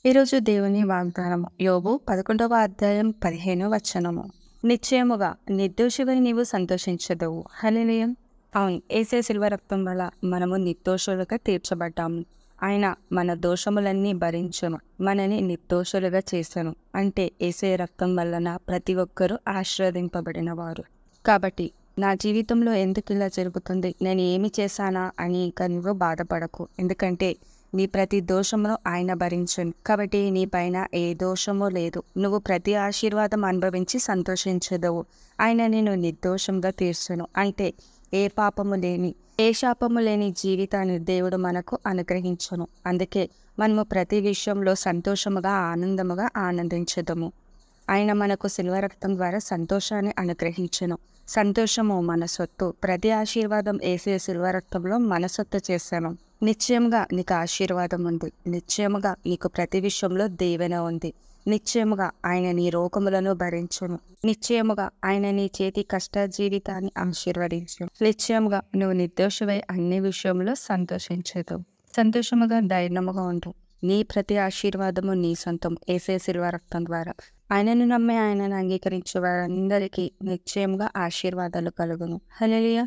ఈరోజు దేవుని వాగ్దానము యోబు 11వ అధ్యాయం 15వ వచనము. నిశ్చయముగా నిర్దోషివై నీవు సంతోషించదవు. హల్లెలూయా. అవును, యేసే శిలువ రక్తం వల్ల మనము నిర్దోషులుగా తీర్చబడ్డాము. ఆయన మన దోషములన్నీ భరించును, మనని నిర్దోషులుగా చేసెను. అంటే యేసే రక్తం వలన ప్రతి ఒక్కరూ ఆశీర్వదింపబడిన వారు. కాబట్టి నా జీవితంలో ఎందుకు ఇలా జరుగుతుంది, నేను ఏమి చేశానా అని ఇక నువ్వు బాధపడకు. ఎందుకంటే నీ ప్రతి దోషమును ఆయన భరించును. కాబట్టి నీ పైన ఏ దోషము లేదు. నువ్వు ప్రతి ఆశీర్వాదం అనుభవించి సంతోషించదవు. ఆయన నేను నిర్దోషంగా తీర్చును. అంటే ఏ పాపము లేని, ఏ శాపము లేని జీవితాన్ని దేవుడు మనకు అనుగ్రహించును. అందుకే మనము ప్రతి విషయంలో సంతోషముగా ఆనందముగా ఆనందించదము. ఆయన మనకు శిలువ రక్తం ద్వారా సంతోషాన్ని అనుగ్రహించును. సంతోషము మన సొత్తు. ప్రతి ఆశీర్వాదం యేసే శిలువ రక్తంలో మన సొత్తు చేశాను. నిశ్చయముగా నీకు ఆశీర్వాదం ఉంది. నిశ్చయముగా నీకు ప్రతి విషయంలో దీవెన ఉంది. నిశ్చయముగా ఆయన నీ రోగములను భరించును. నిశ్చయముగా ఆయన నీ చేతి కష్ట జీవితాన్ని ఆశీర్వదించును. నిశ్చయముగా నువ్వు నిర్దోషమై అన్ని విషయంలో సంతోషించదు. సంతోషముగా ధైర్యముగా ఉండు. నీ ప్రతి ఆశీర్వాదము నీ సొంతం యేసే శిలువ రక్తం ద్వారా. ఆయనను నమ్మి ఆయనను అంగీకరించే వారందరికీ నిశ్చయంగా ఆశీర్వాదాలు కలుగును. హల్లెలూయా.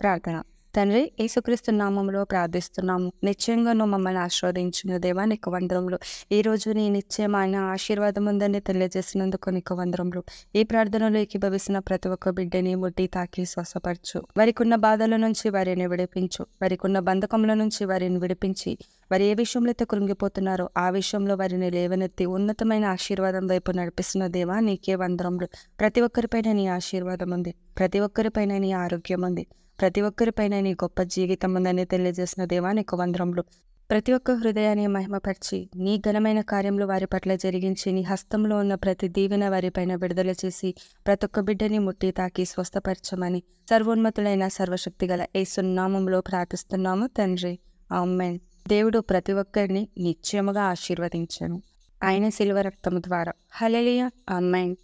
ప్రార్థన. తండ్రి, యేసుక్రీస్తు నామములో ప్రార్థిస్తున్నాము. నిశ్చయంగా నువ్వు మమ్మల్ని ఆశీర్వదించిన దేవా నీకు వందరములు. ఈరోజు నీ నిశ్చయమైన ఆశీర్వాదం ఉందని తెలియజేసినందుకు నీకు వందరములు. ఈ ప్రార్థనలో ఏకీభవిస్తున్న ప్రతి ఒక్క బిడ్డని ముట్టి తాకి స్వస్థపరచు. వారికున్న బాధల నుంచి వారిని విడిపించు. వారికున్న బంధకముల నుంచి వారిని విడిపించి, వారు ఏ విషయంలో అయితే కృంగిపోతున్నారో ఆ విషయంలో వారిని లేవనెత్తి ఉన్నతమైన ఆశీర్వాదం వైపు నడిపిస్తున్న దేవా నీకే వందరములు. ప్రతి ఒక్కరిపైన నీ ఆశీర్వాదం ఉంది. ప్రతి ఒక్కరిపైన నీ ఆరోగ్యం ఉంది. ప్రతి ఒక్కరిపైన నీ గొప్ప జీవితం ఉందని తెలియజేసిన దేవా నీకు వందరములు. ప్రతి ఒక్క హృదయాన్ని మహిమపరిచి నీ ఘనమైన కార్యములు వారి పట్ల జరిగించి, నీ హస్తంలో ఉన్న ప్రతి దీవెన వారిపైన విడుదల చేసి, ప్రతి ఒక్క బిడ్డని ముట్టి తాకి స్వస్థపరచమని సర్వోన్నతులైన సర్వశక్తిగల యేసు నామములో ప్రార్థిస్తున్నాము తండ్రి. ఆమేన్. దేవుడు ప్రతి ఒక్కరిని నిశ్చయముగా ఆశీర్వదించెను ఆయన శిలువ రక్తము ద్వారా. హల్లెలూయా. ఆమేన్.